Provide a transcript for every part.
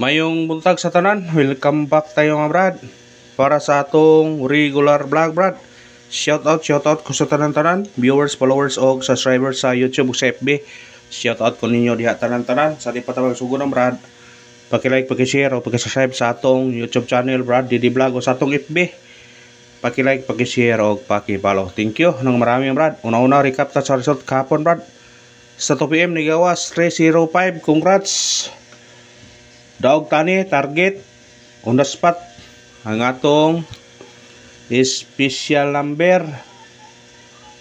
Mayong buntag sa tanan, welcome back tayo mga brad. Para sa atong regular vlog brad. Shout out ko sa tanan-tanan, viewers, followers o subscribers sa YouTube o sa FB. Shout out ko ninyo diha tanan-tanan. Sa di pa tayo sugunan brad, paki-like, paki-share o paki-subscribe sa atong YouTube channel brad, Didi Vlog o sa atong FB. Paki-like, paki-share o paki-follow. Thank you nang marami brad. Una-una recap ta sa result kahapon brad. Sa 2 PM ni gawas 305. Congrats. Daog tani target on the spot ang atong special number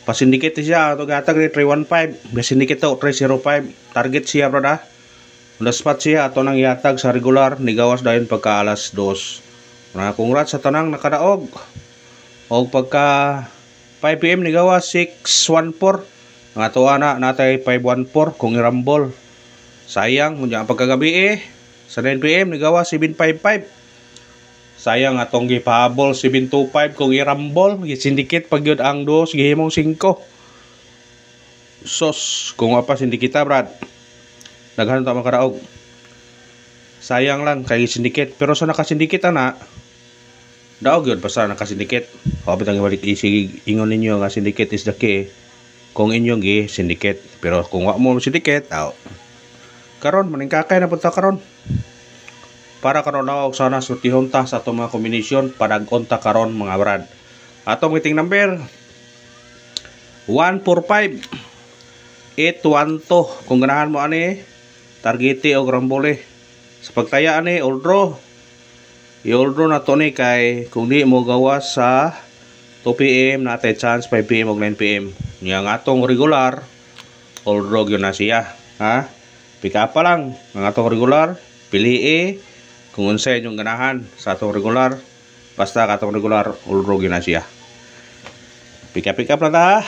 pasindikit siya ato gatag 315 pasindikit to 305 target siya brada on the spot siya ato nang yatag sa regular ni gawas dayon pagka alas 2. Congrats sa tanang nakadaog og pagka 5 PM ni gawas 614 ang ato ana natay 514 kung irambol sayang kunya pagkagabi sa 9 PM nagawa 755. Sayang atong gipahabol 725 kung irambol gisindikit pagyud ang 2 gihimong 5. Sos kung apa sindikita brad. Daghan ta makadaog. Sayang lang kay sindikit pero sa nakasindikit ana daog gyud basta nakasindikit. Hobit ang ibalik isig ingon ninyo nga sindikit is the key. Kung inyong gi sindikit pero kung wa mo sindikit karon maningkakay na punta karon. Para karon na og sana surtihon ta sa atong mga kombinasyon padag-on ta karon mga brad. Atong meeting number 145 812 kung ganahan mo ani targete og rambole. Sa pagtaya ani all draw. I-all draw na to ni kay kung di mo gawas sa 2 PM natay chance 5 PM og 9 PM. Yang atong regular all draw gyud na siya, ha? Pika pa lang ang atong regular, pili kung unsay inyong ganahan sa atong regular. Basta katong regular all draw gyud na siya. Pika-pika pa ta.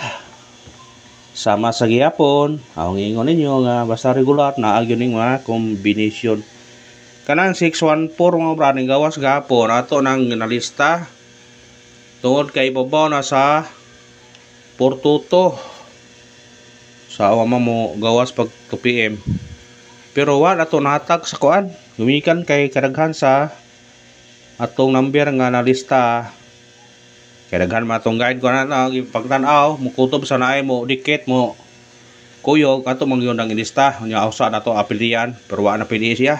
Sama sa gihapon, ang ingon ninyo nga basta regular naa gyud ning mga kombinasyon. Kanang 614 mga brad ning gawas gahapon ato nang ginalista. Tungod kay ibabaw na sa 422 sa awa mo gawas pag 2 PM. Pero wa ato nahatag sa kuan. Gumikan kay kadaghan sa atong number nga nalista. Kay daghan man atong guide ko na pagtan-aw mo kutob sa naay mo dikit mo kuyog ato mangyon ang ilista. Unya usa na to apilian pero wa na pili siya.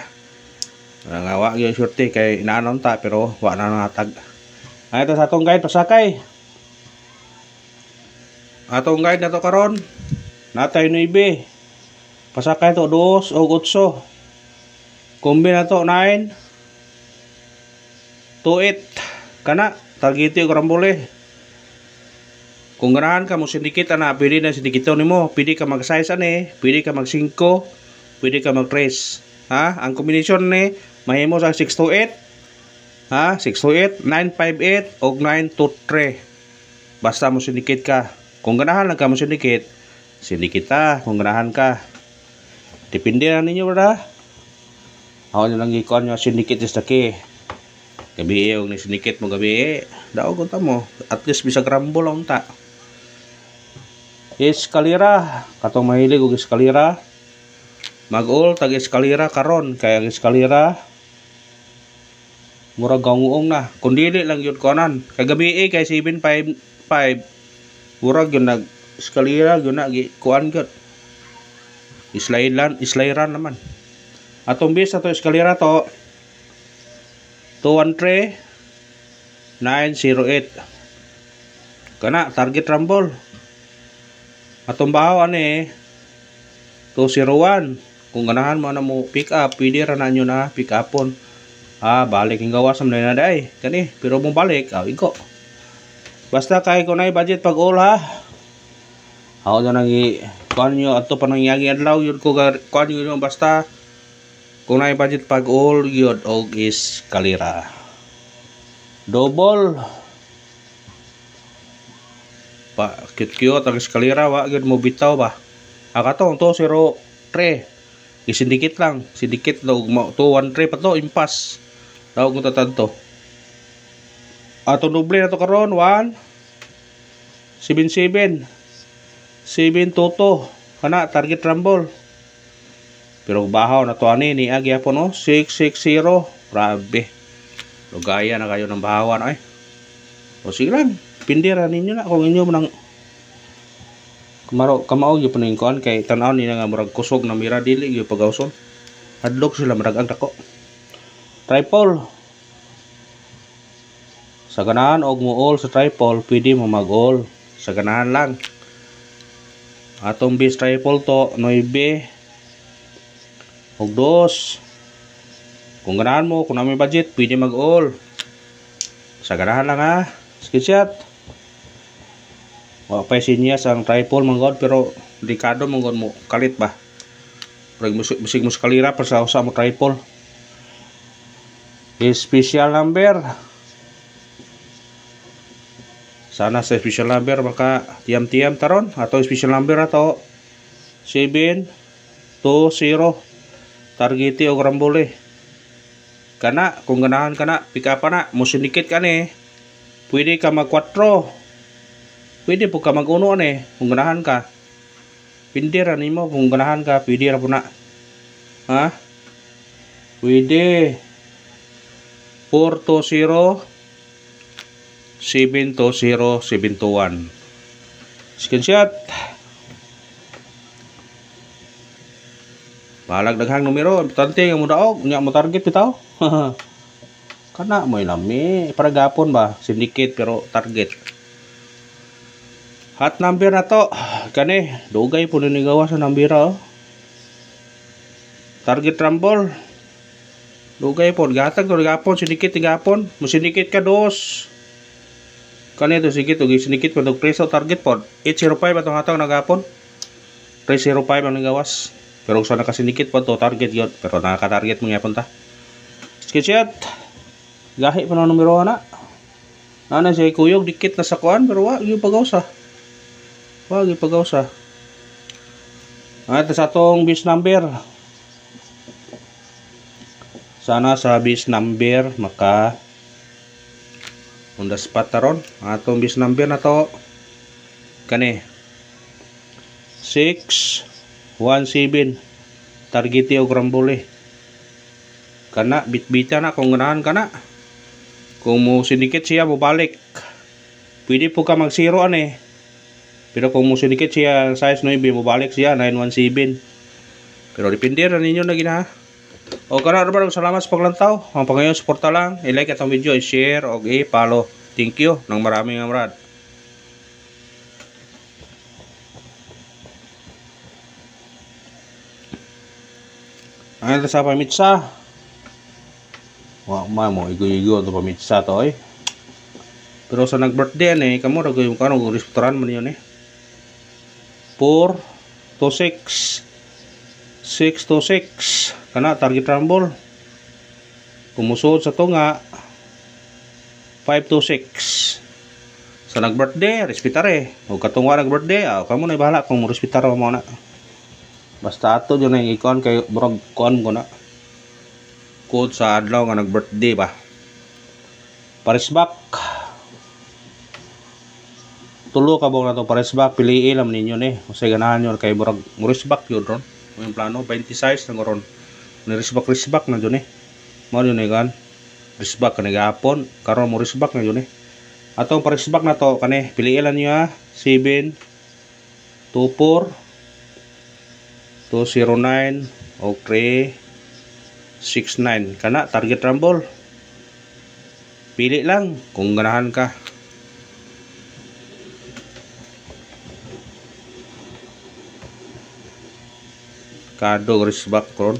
Nga wa gyud surti kay inaanon ta pero wa na nahatag. Ay ito sa atong guide pasakay. Atong guide na to karon natay 9. Pasakay to 2 o 8. Kombi na to 9 to 8. Kana targete og rambole. Kung ganahan ka mo sindikit ana pwede na sindikito nimo, pwede ka mag-size ani, pwede ka mag 5, pwede ka mag 3. Ha? Ang kombinasyon ni mahimo sa 6 to 8. Ha? 6 to 8, 958 og 9 to 3. Basta mo sindikit ka. Kung ganahan lang ka mo sindikit, sindikit ta kung ganahan ka. Depende na ninyo brada. Ako na lang gikon nyo sindikit is the key. Gabi yung sindikit mo gabi daog unta mo. At least bisag rambol lang ta. Eskalera. Katong mahilig og eskalera. Mag-all tag eskalera karon. Kaya ang eskalera murag ganguong na. Kung dili lang yun konan. Kay gabi kay 755. Murag yun nag eskalera yun na kuan gyud. Islairan naman. Atong bis ato eskalera to 213 908. Kana target rumble. Atong bahaw ani 201. Kung ganahan mo na mo pick up, pwede ra na nyo na pick upon. Balik ang gawas sa na day. Kani, pero mong balik, iko. Basta kay kunay budget pag all ha. Ako na nang kuan nyo ato pa nangyagi adlaw yun ko kuan nyo basta kung na budget pag all yun og is kalira double pa cute ang eskalera wa gyud mo bitaw ba akatong 203 isindikit lang sindikit daw 213 pa to impas daw kung tatanto ato doble na to karon 177 722 kana target rumble Pero bahaw na to ani ni agi po no 660. Grabe. Lugaya na kayo ng bahawan ay. O sige lang, pindira ninyo na kung inyo man kamao gyud puning kuan kay tan-aw ni nga murag kusog na mira dili gyud pagawson. Hadlok sila murag ang dako. Tripod. Sa ganahan og muol sa tripod, pwede mo mag-all. Sa ganahan lang. Atong base tripod to 9 og 2. Kung ganahan mo, kung may budget, pwede mag-all. Sa ganahan lang ha. Screenshot. Wa pa sinyas ang tripod manggod pero delikado manggod mo kalit ba. Pag musik mo kalira pa sa usa mo tripod. Special number. Sana sa special number maka tiam-tiam taron atau special number ato 720 targeti og rambole. Kana kung ganahan kana pika pa na mo sindikit ka ni. Pwede ka mag 4. Pwede po ka mag 1 ni kung ganahan ka. Pindira nimo kung ganahan ka, pwede ra po na. Ha? Pwede 420 720 721. Screenshot. Balag daghang numero, importante nga mo daog, nya mo target bitaw. Kana mo ilami para gapon ba, syndicate pero target. Hot number na to. Kani, dugay po ni gawa sa nambira oh. Target rumble. Dugay po, gatag to gapon, syndicate gapon, mo syndicate ka 2. Kani to sige to syndicate pa dog preso target po. 805 atong hatang nagapon. 305 ang nagawas. Pero kung sana kasindikit po to target yun. Pero nakaka-target mo nga punta. Screenshot. Gahi pa na numero na. Nana siya kuyog dikit na sa kuan. Pero wag yung pagawsa. Wag yung pagawsa. At sa atong base number. Sana sa base number maka on the spot taron. Atong base number na to. Kani. 617 targeti og rambole. Kana bitbita na kung ganahan kana. Kung mo sindikit siya mo balik. Pwede po ka mag 0 ani. Pero kung mo sindikit siya size 9 mo balik siya 917. Pero depende ra ninyo na gina. O kana ra salamat sa paglantaw. Ang pangayon suporta lang, i-like atong video, i-share og i-follow. Thank you nang maraming amrad. Ang sa pamitsa. Wa mo igo-igo to pamitsa to eh. Pero sa nag-birthday ni kamo ra gyud kano restauran man yun eh. 4 to 6 6 to 6 kana target rumble. Kumusod sa tunga 5 to 6. Sa nag-birthday respetare. O katong nag-birthday, kamo na bahala kung mo respetar mo na. Basta ato yun ang ikon kay burag kon ko na code sa adlaw nga nag-birthday ba. Parisback. Tulo ka bang na to parisback, piliin lang ninyo ni. Kasi ganahan nyo kay burag murisback yun ron. Yung plano 20 size nang ron. Risback na dyan eh. Mo yun eh kan. Risback ka nag-aapon. Karon mo risback na yun eh. Atong parisback na to kani piliin lang nyo ha. 7 24 209 o 369 kana target rumble. Pili lang kung ganahan ka. Kado risback ron.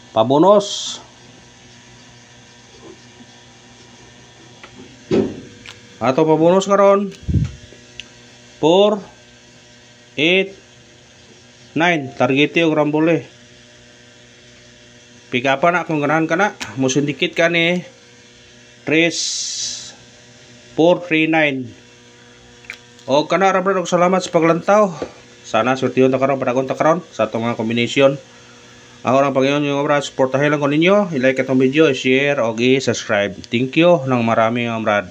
Pabonos. Ato pabonos karon 4 8 9 targeti og rambole. Pika pa na kung ganahan ka na. Mo sindikit ka ni 3439. O kana ra brad, salamat sa paglantaw. Sana surtiyon ta karon para konta karon sa atong mga combination. Ako lang pagyon yung brad, suportahin lang ko ninyo. I-like itong video, i-share og i-subscribe. Thank you nang marami mga brad.